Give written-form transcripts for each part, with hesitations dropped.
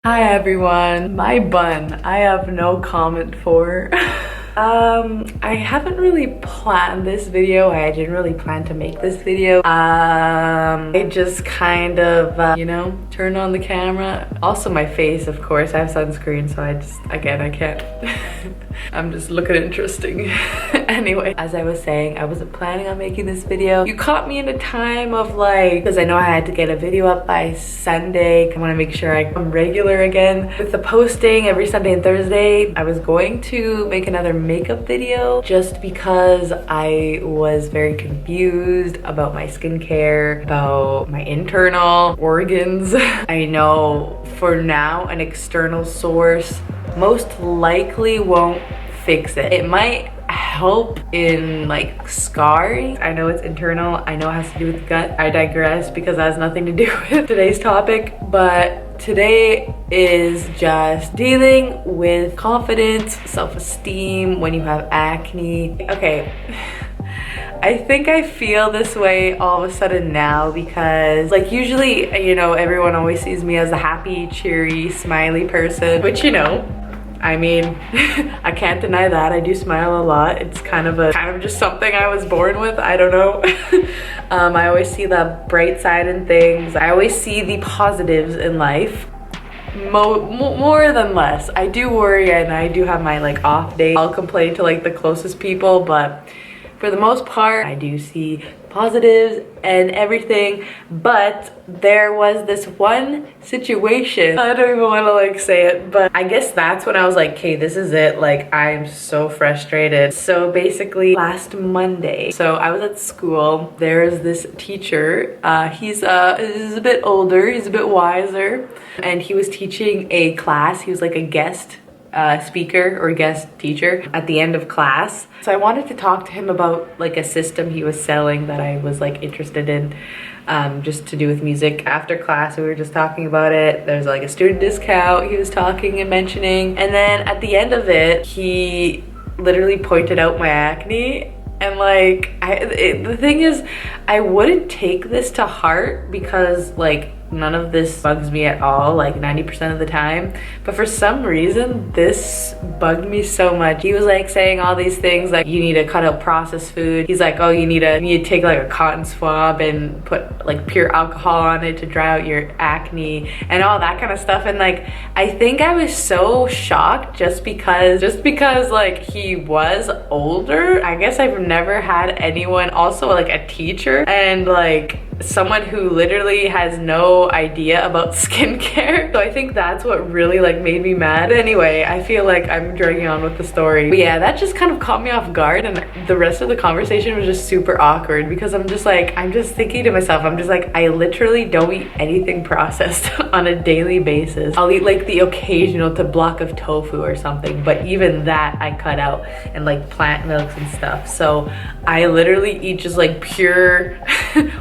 Hi everyone, my bun, I have no comment for. I haven't really planned this video. I didn't really plan to make this video. I just kind of, you know, turned on the camera. Also my face, of course, I have sunscreen, so I can't. I'm just looking interesting. Anyway, as I was saying, I wasn't planning on making this video. You caught me in a time of like, because I know I had to get a video up by Sunday. I want to make sure I'm regular again with the posting every Sunday and Thursday. I was going to make another makeup video just because I was very confused about my skincare, about my internal organs. I know for now an external source most likely won't fix it. It might help in like scarring. I know it's internal. I know it has to do with the gut. I digress because that has nothing to do with today's topic. But today is just dealing with confidence, self-esteem when you have acne. Okay. I think I feel this way all of a sudden now because like usually, you know, everyone always sees me as a happy, cheery, smiley person, which, you know, I mean, I can't deny that. I do smile a lot. It's kind of just something I was born with. I don't know. I always see the bright side in things. I always see the positives in life. More than less. I do worry and I do have my like off days. I'll complain to like the closest people, but for the most part, I do see positives and everything. But there was this one situation, I don't even want to like say it, but I guess that's when I was like, okay, this is it. Like, I'm so frustrated. So basically last Monday, so I was at school. There's this teacher. He's a bit older, he's a bit wiser, and he was teaching a class. He was like a guest speaker or guest teacher at the end of class. So I wanted to talk to him about like a system he was selling that I was like interested in, just to do with music. After class we were just talking about it. There's like a student discount he was talking and mentioning, and then at the end of it he literally pointed out my acne. And like the thing is, I wouldn't take this to heart because like none of this bugs me at all, like 90% of the time. But for some reason, this bugged me so much. He was like saying all these things like you need to cut out processed food. He's like, oh, you need to take like a cotton swab and put like pure alcohol on it to dry out your acne and all that kind of stuff. And like, I think I was so shocked just because like he was older. I guess I've never had anyone, also like a teacher and like someone who literally has no idea about skincare. So I think that's what really like made me mad. But anyway, I feel like I'm dragging on with the story. But yeah, that just kind of caught me off guard, and the rest of the conversation was just super awkward because I'm just thinking to myself, I'm just like, I literally don't eat anything processed on a daily basis. I'll eat like the occasional block of tofu or something, but even that I cut out, and like plant milks and stuff. So I literally eat just like pure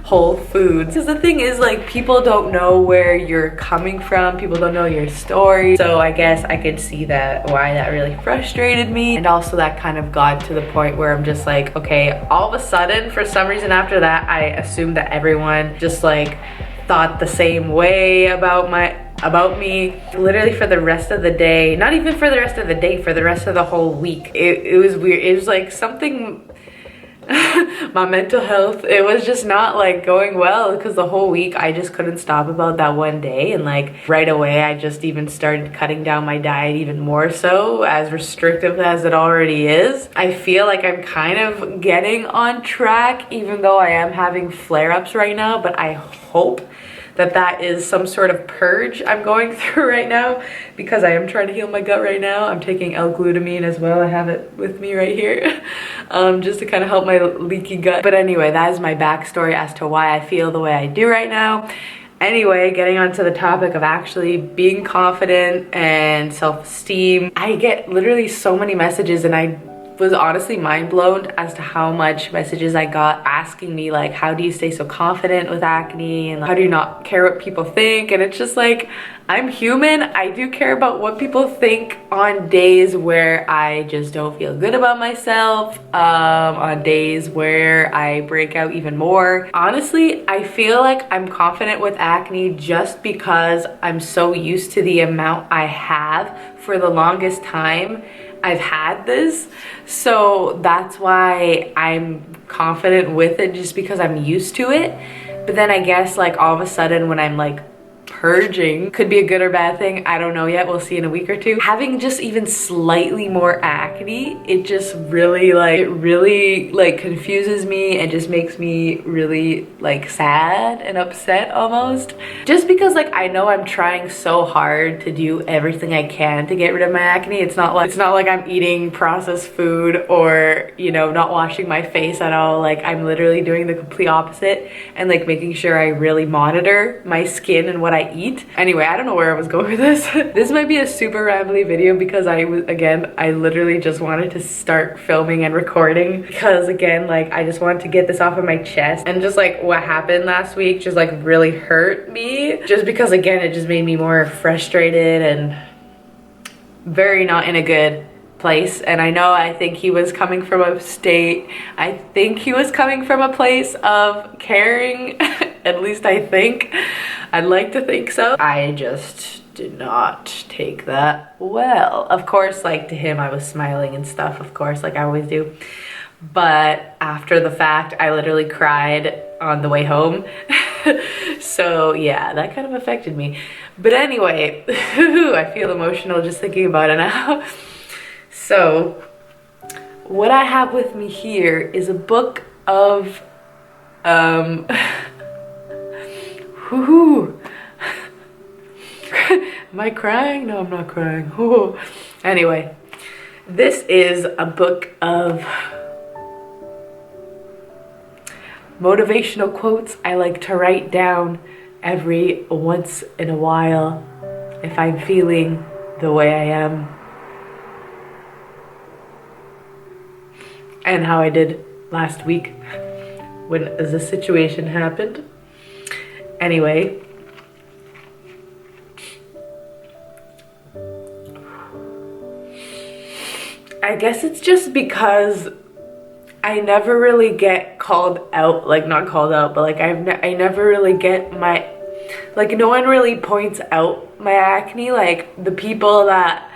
whole foods. Because the thing is, like, people don't know where you're coming from. People don't know your story. So I guess I could see why that really frustrated me. And also that kind of got to the point where I'm just like, okay, all of a sudden, for some reason after that, I assumed that everyone just like thought the same way about me. Literally for the rest of the day, not even for the rest of the day, for the rest of the whole week. It was weird. It was like something my mental health, it was just not like going well because the whole week I just couldn't stop about that one day, and like right away I just even started cutting down my diet even more so, as restrictive as it already is. I feel like I'm kind of getting on track even though I am having flare-ups right now, but I hope that is some sort of purge I'm going through right now because I am trying to heal my gut right now. I'm taking L-glutamine as well. I have it with me right here just to kind of help my leaky gut. But anyway, that is my backstory as to why I feel the way I do right now. Anyway, getting onto the topic of actually being confident and self-esteem. I get literally so many messages, and I was honestly mind blown as to how much messages I got asking me like, how do you stay so confident with acne, and like, how do you not care what people think? And it's just like, I'm human. I do care about what people think on days where I just don't feel good about myself, on days where I break out even more. Honestly, I feel like I'm confident with acne just because I'm so used to the amount I have. For the longest time I've had this, so that's why I'm confident with it, just because I'm used to it. But then I guess like all of a sudden when I'm like purging, could be a good or bad thing, I don't know yet, we'll see in a week or two, having just even slightly more acne, it just really like confuses me and just makes me really like sad and upset almost, just because like I know I'm trying so hard to do everything I can to get rid of my acne. It's not like I'm eating processed food or, you know, not washing my face at all. Like I'm literally doing the complete opposite and like making sure I really monitor my skin and what I eat. Anyway, I don't know where I was going with this. This might be a super rambly video because I literally just wanted to start filming and recording because again, like I just wanted to get this off of my chest, and just like what happened last week just like really hurt me, just because again it just made me more frustrated and very not in a good place. And I think he was coming from a place of caring. At least I think. I'd like to think so. I just did not take that well. Of course, like to him I was smiling and stuff, of course, like I always do. But after the fact, I literally cried on the way home. So yeah, that kind of affected me. But anyway, I feel emotional just thinking about it now. So what I have with me here is a book of whoo. Am I crying? No, I'm not crying. Ooh. Anyway, this is a book of motivational quotes I like to write down every once in a while if I'm feeling the way I am. And how I did last week when the situation happened. Anyway, I guess it's just because I never really get called out, like not called out, but like I never really get my, like no one really points out my acne. Like the people that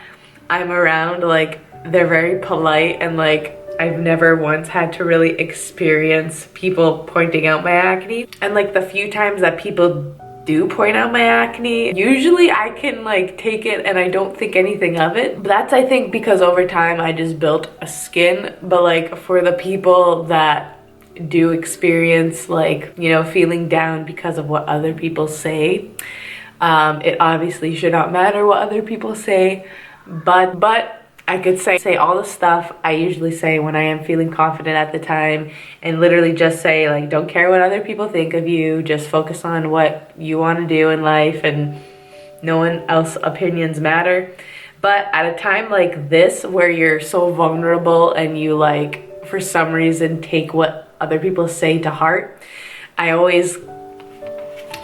I'm around, like they're very polite, and like I've never once had to really experience people pointing out my acne. And like the few times that people do point out my acne, usually I can like take it and I don't think anything of it. But that's, I think, because over time I just built a skin. But like for the people that do experience like, you know, feeling down because of what other people say, it obviously should not matter what other people say, but I could say all the stuff I usually say when I am feeling confident at the time, and literally just say like, don't care what other people think of you, just focus on what you want to do in life and no one else's opinions matter. But at a time like this where you're so vulnerable and you like for some reason take what other people say to heart, I always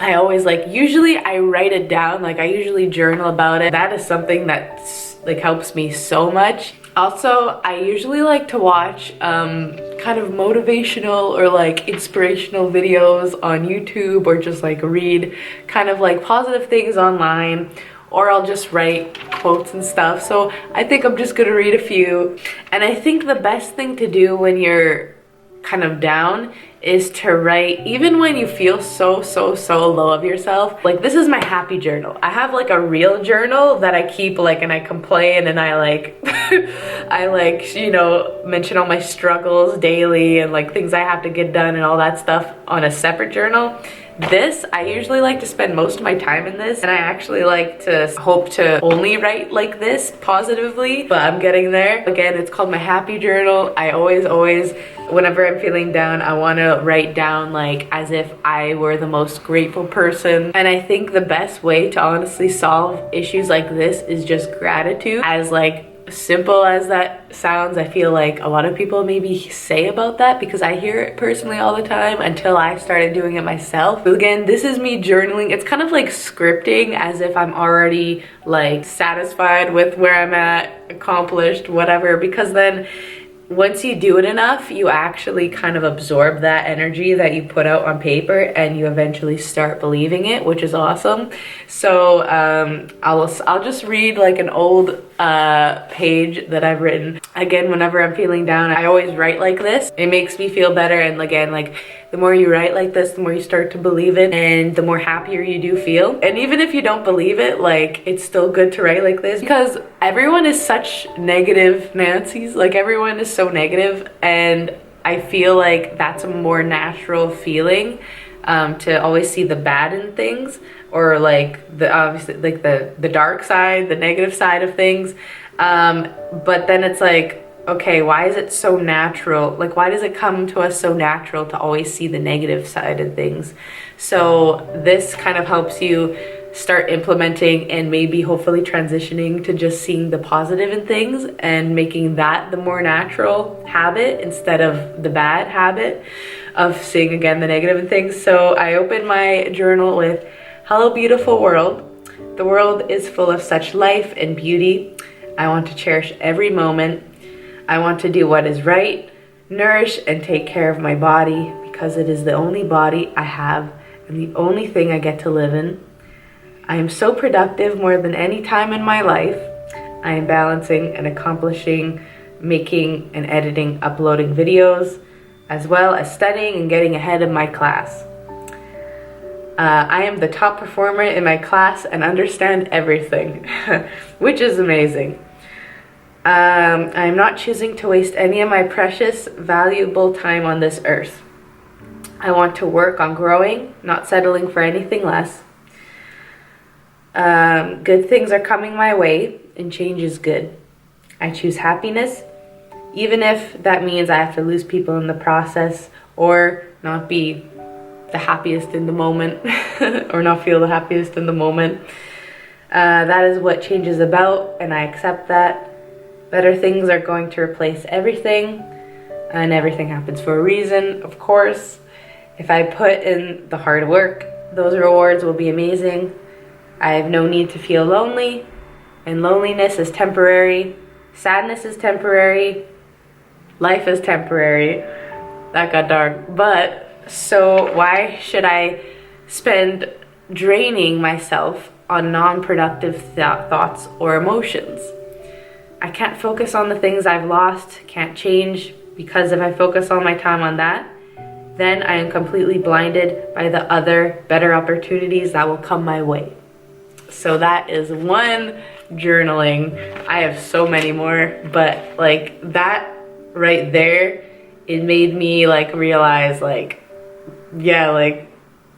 like, usually I write it down, like I usually journal about it. That is something that's like helps me so much. Also, I usually like to watch kind of motivational or like inspirational videos on YouTube, or just like read kind of like positive things online, or I'll just write quotes and stuff. So I think I'm just gonna read a few. And I think the best thing to do when you're kind of down is to write, even when you feel so low of yourself. Like this is my happy journal. I have like a real journal that I keep, like, and I complain and I like I like, you know, mention all my struggles daily and like things I have to get done and all that stuff on a separate journal. This, I usually like to spend most of my time in this, and I actually like to hope to only write like this positively, but I'm getting there. Again, it's called my happy journal. I always, whenever I'm feeling down, I want to write down like as if I were the most grateful person. And I think the best way to honestly solve issues like this is just gratitude, as like simple as that sounds, I feel like a lot of people maybe say about that, because I hear it personally all the time until I started doing it myself. But again, this is me journaling. It's kind of like scripting, as if I'm already like satisfied with where I'm at, accomplished, whatever, because then once you do it enough, you actually kind of absorb that energy that you put out on paper, and you eventually start believing it, which is awesome. So I'll just read like an old page that I've written. Again, whenever I'm feeling down, I always write like this. It makes me feel better, and again, like the more you write like this, the more you start to believe it, and the more happier you do feel. And even if you don't believe it, like, it's still good to write like this, because everyone is such negative Nancy's. Like, everyone is so negative, and I feel like that's a more natural feeling, to always see the bad in things, or like the obviously like the dark side, the negative side of things. But then it's like, okay, why is it so natural? Like, why does it come to us so natural to always see the negative side of things? So this kind of helps you start implementing, and maybe hopefully transitioning to just seeing the positive in things and making that the more natural habit instead of the bad habit of seeing, again, the negative in things. So I open my journal with, "Hello, beautiful world. The world is full of such life and beauty. I want to cherish every moment. I want to do what is right, nourish and take care of my body, because it is the only body I have and the only thing I get to live in. I am so productive more than any time in my life. I am balancing and accomplishing, making and editing, uploading videos, as well as studying and getting ahead of my class. I am the top performer in my class and understand everything," which is amazing. "I am not choosing to waste any of my precious, valuable time on this earth. I want to work on growing, not settling for anything less. Good things are coming my way, and change is good. I choose happiness, even if that means I have to lose people in the process, or not be the happiest in the moment, or not feel the happiest in the moment. That is what change is about, and I accept that. Better things are going to replace everything, and everything happens for a reason, of course. If I put in the hard work, those rewards will be amazing. I have no need to feel lonely, and loneliness is temporary. Sadness is temporary. Life is temporary." That got dark. But so why should I spend draining myself on non-productive thoughts or emotions? I can't focus on the things I've lost, can't change, because if I focus all my time on that, then I am completely blinded by the other better opportunities that will come my way. So that is one journaling. I have so many more, but like that right there, it made me like realize, like, yeah, like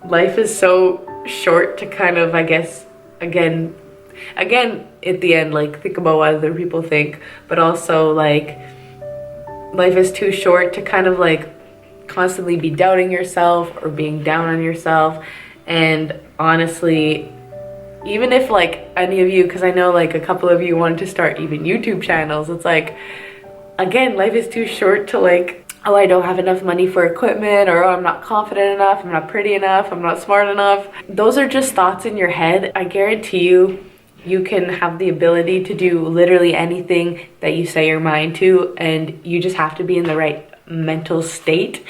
life is so short to kind of, I guess, again at the end, like, think about what other people think, but also like life is too short to kind of like constantly be doubting yourself or being down on yourself. And honestly, even if like any of you, because I know like a couple of you wanted to start even YouTube channels, it's like, again, life is too short to like, oh, I don't have enough money for equipment, or oh, I'm not confident enough, I'm not pretty enough, I'm not smart enough. Those are just thoughts in your head. I guarantee you, you can have the ability to do literally anything that you say your mind to, and you just have to be in the right mental state.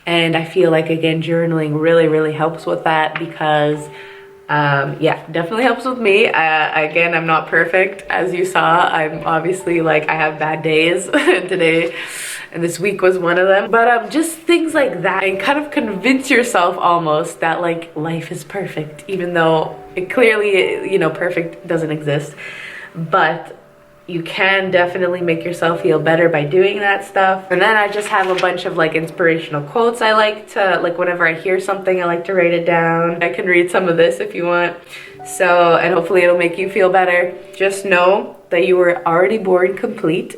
And I feel like, again, journaling really helps with that, because yeah, definitely helps with me. Again, I'm not perfect, as you saw. I'm obviously like, I have bad days today, and this week was one of them. But just things like that, and kind of convince yourself almost that like life is perfect, even though it clearly, you know, perfect doesn't exist. But you can definitely make yourself feel better by doing that stuff. And then I just have a bunch of like inspirational quotes. I like to, like, whenever I hear something, I like to write it down. I can read some of this if you want. So, and hopefully it'll make you feel better. Just know that you were already born complete.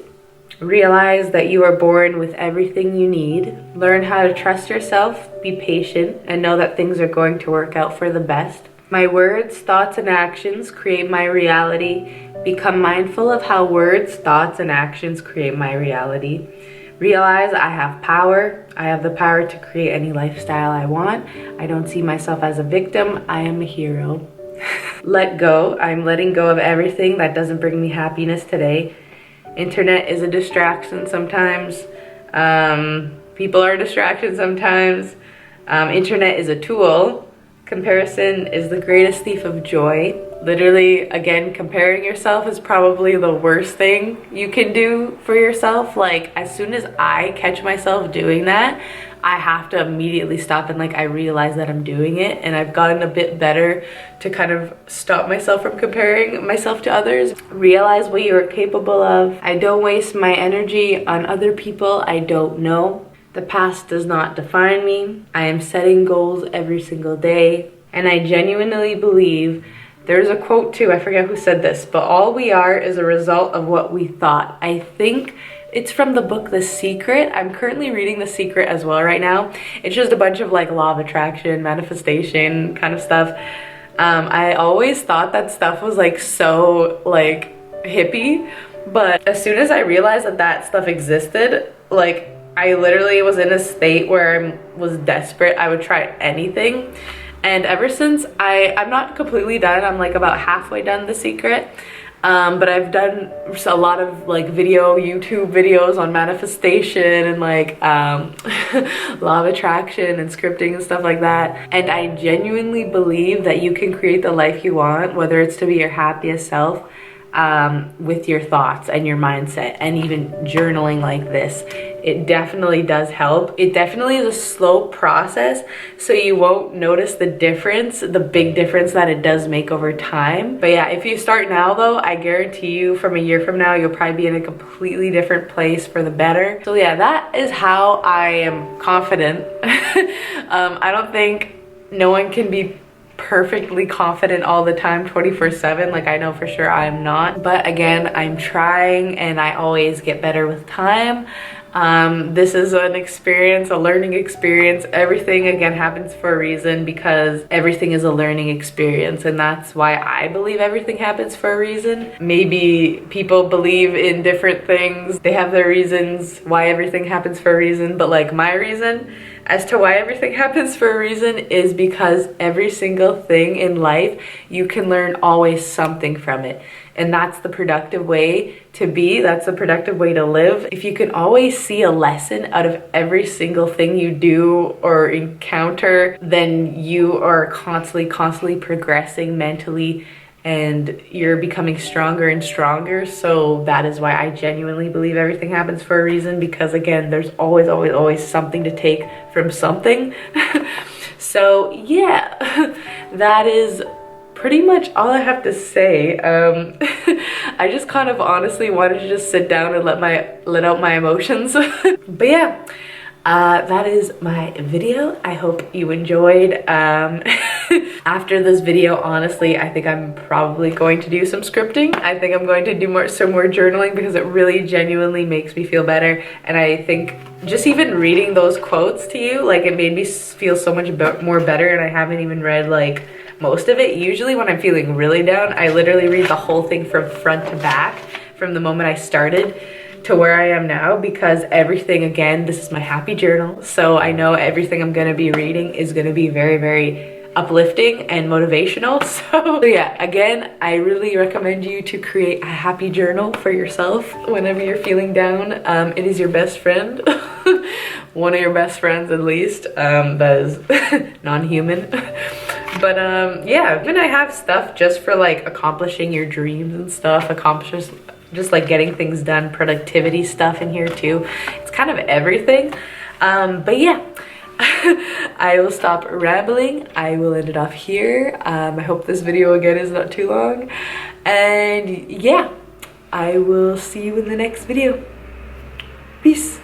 Realize that you are born with everything you need. Learn how to trust yourself, be patient, and know that things are going to work out for the best. My words, thoughts, and actions create my reality. Become mindful of how words, thoughts, and actions create my reality. Realize I have power. I have the power to create any lifestyle I want. I don't see myself as a victim. I am a hero. Let go. I'm letting go of everything that doesn't bring me happiness today. Internet is a distraction sometimes. People are a distraction sometimes. Internet is a tool. Comparison is the greatest thief of joy. Literally, again, comparing yourself is probably the worst thing you can do for yourself. Like, as soon as I catch myself doing that, I have to immediately stop and like I realize that I'm doing it, and I've gotten a bit better to kind of stop myself from comparing myself to others. Realize what you are capable of. I don't waste my energy on other people I don't know. The past does not define me. I am setting goals every single day, and I genuinely believe. There's a quote too, I forget who said this, but all we are is a result of what we thought. I think it's from the book The Secret. I'm currently reading The Secret as well right now. It's just a bunch of like law of attraction, manifestation kind of stuff. I always thought that stuff was like so like hippie, but as soon as I realized that that stuff existed, like I literally was in a state where I was desperate. I would try anything. And ever since, I'm not completely done. I'm like about halfway done The Secret. But I've done a lot of like YouTube videos on manifestation and like law of attraction and scripting and stuff like that. And I genuinely believe that you can create the life you want, whether it's to be your happiest self, with your thoughts and your mindset, and even journaling like this. It definitely does help. It definitely is a slow process, so you won't notice the difference, the big difference that it does make over time. But yeah, if you start now though, I guarantee you from a year from now, you'll probably be in a completely different place for the better. So yeah, that is how I am confident. I don't think no one can be perfectly confident all the time 24/7. Like I know for sure I am not, but again, I'm trying and I always get better with time. This is an experience, a learning experience. Everything again happens for a reason, because everything is a learning experience, and that's why I believe everything happens for a reason. Maybe people believe in different things, they have their reasons why everything happens for a reason, but like my reason as to why everything happens for a reason is because every single thing in life, you can learn always something from it. And that's the productive way to be. That's the productive way to live. If you can always see a lesson out of every single thing you do or encounter, then you are constantly progressing mentally, and you're becoming stronger and stronger. So that is why I genuinely believe everything happens for a reason, because again, there's always something to take from something. So yeah, that is pretty much all I have to say. I just kind of honestly wanted to just sit down and let out my emotions. But yeah, that is my video. I hope you enjoyed. After this video, honestly, I think I'm probably going to do some scripting. I think I'm going to do some more journaling, because it really genuinely makes me feel better. And I think just even reading those quotes to you, like it made me feel so much more better. And I haven't even read like most of it. Usually when I'm feeling really down, I literally read the whole thing from front to back, from the moment I started to where I am now, because everything, again, this is my happy journal, so I know everything I'm gonna be reading is gonna be very uplifting and motivational. So yeah, again, I really recommend you to create a happy journal for yourself whenever you're feeling down. It is your best friend. One of your best friends at least, that is non-human. But yeah, when I have stuff just for like accomplishing your dreams and stuff, just like getting things done, productivity stuff in here too. It's kind of everything. But yeah, I will stop rambling. I will end it off here. I hope this video again is not too long. And yeah, I will see you in the next video. Peace.